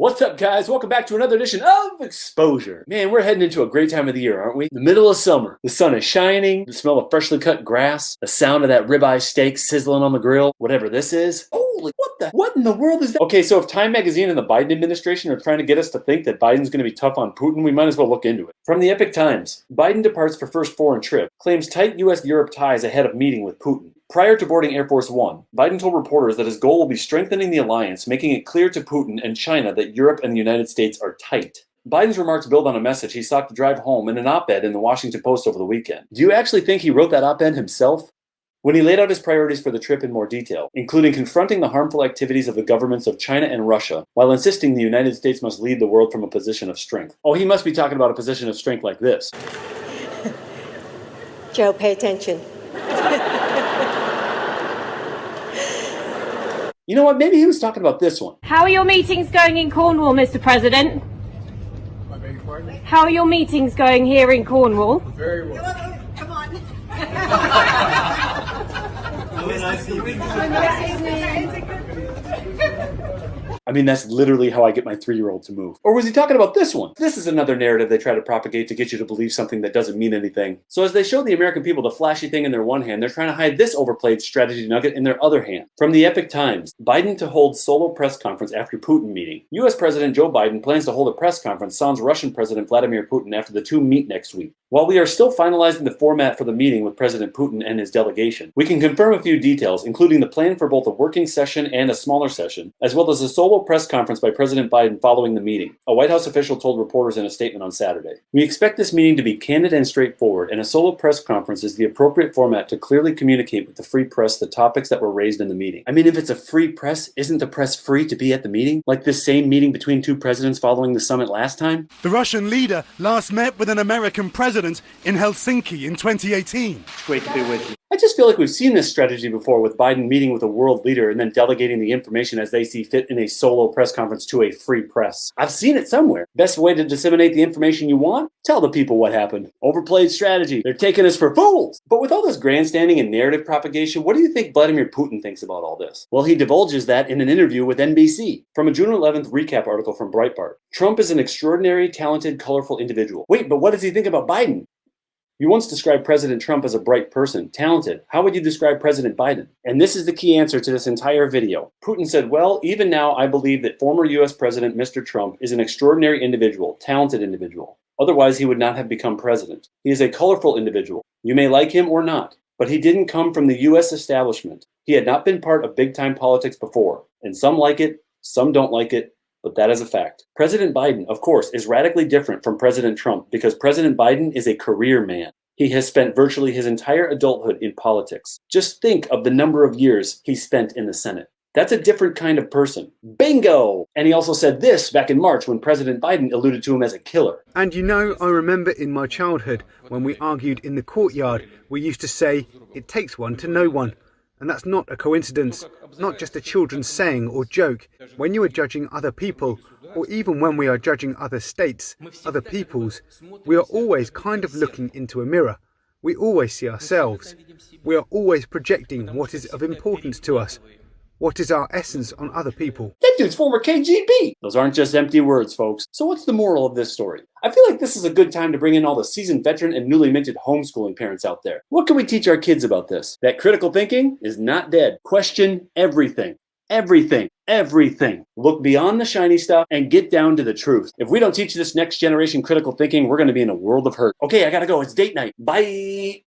What's up, guys? Welcome back to another edition of Exposure. Man, we're heading into a great time of the year, aren't we? The middle of summer. The sun is shining, the smell of freshly cut grass, the sound of that ribeye steak sizzling on the grill, whatever this is. Holy, what in the world is that? Okay, so if Time Magazine and the Biden administration are trying to get us to think that Biden's going to be tough on Putin, we might as well look into it. From the Epic Times, Biden departs for first foreign trip, claims tight U.S.-Europe ties ahead of meeting with Putin. Prior to boarding Air Force One, Biden told reporters that his goal will be strengthening the alliance, making it clear to Putin and China that Europe and the United States are tight. Biden's remarks build on a message he sought to drive home in an op-ed in the Washington Post over the weekend. Do you actually think he wrote that op-ed himself? When he laid out his priorities for the trip in more detail, including confronting the harmful activities of the governments of China and Russia, while insisting the United States must lead the world from a position of strength. Oh, he must be talking about a position of strength like this. Joe, pay attention. You know what? Maybe he was talking about this one. How are your meetings going in Cornwall, Mr. President? I beg your pardon? How are your meetings going here in Cornwall? Very well. Come on. I mean, that's literally how I get my 3-year-old to move. Or was he talking about this one? This is another narrative they try to propagate to get you to believe something that doesn't mean anything. So as they show the American people the flashy thing in their one hand, they're trying to hide this overplayed strategy nugget in their other hand. From the Epic Times, Biden to hold solo press conference after Putin meeting. U.S. President Joe Biden plans to hold a press conference sans Russian President Vladimir Putin after the two meet next week. While we are still finalizing the format for the meeting with President Putin and his delegation, we can confirm a few details, including the plan for both a working session and a smaller session, as well as a solo press conference by President Biden following the meeting, a White House official told reporters in a statement on Saturday. We expect this meeting to be candid and straightforward, and a solo press conference is the appropriate format to clearly communicate with the free press the topics that were raised in the meeting. I mean, if it's a free press, isn't the press free to be at the meeting? Like this same meeting between two presidents following the summit last time? The Russian leader last met with an American president in Helsinki in 2018. It's great to be with you. I just feel like we've seen this strategy before, with Biden meeting with a world leader and then delegating the information as they see fit in a solo press conference to a free press. I've seen it somewhere. Best way to disseminate the information you want? Tell the people what happened. Overplayed strategy. They're taking us for fools. But with all this grandstanding and narrative propagation, what do you think Vladimir Putin thinks about all this? Well, he divulges that in an interview with NBC. From a June 11th recap article from Breitbart. Trump is an extraordinary, talented, colorful individual. Wait, but what does he think about Biden? You once described President Trump as a bright person, talented. How would you describe President Biden? And this is the key answer to this entire video. Putin said, well, even now I believe that former US President Mr. Trump is an extraordinary individual, talented individual. Otherwise, he would not have become president. He is a colorful individual. You may like him or not, but he didn't come from the US establishment. He had not been part of big-time politics before. And some like it, some don't like it. But that is a fact. President Biden, of course, is radically different from President Trump because President Biden is a career man. He has spent virtually his entire adulthood in politics. Just think of the number of years he spent in the Senate. That's a different kind of person. Bingo! And he also said this back in March when President Biden alluded to him as a killer. And you know, I remember in my childhood when we argued in the courtyard, we used to say, it takes one to know one. And that's not a coincidence, not just a children's saying or joke. When you are judging other people, or even when we are judging other states, other peoples, we are always kind of looking into a mirror. We always see ourselves. We are always projecting what is of importance to us. What is our essence on other people? That dude's former KGB! Those aren't just empty words, folks. So what's the moral of this story? I feel like this is a good time to bring in all the seasoned veteran and newly minted homeschooling parents out there. What can we teach our kids about this? That critical thinking is not dead. Question everything. Everything. Everything. Look beyond the shiny stuff and get down to the truth. If we don't teach this next generation critical thinking, we're going to be in a world of hurt. Okay, I gotta go. It's date night. Bye!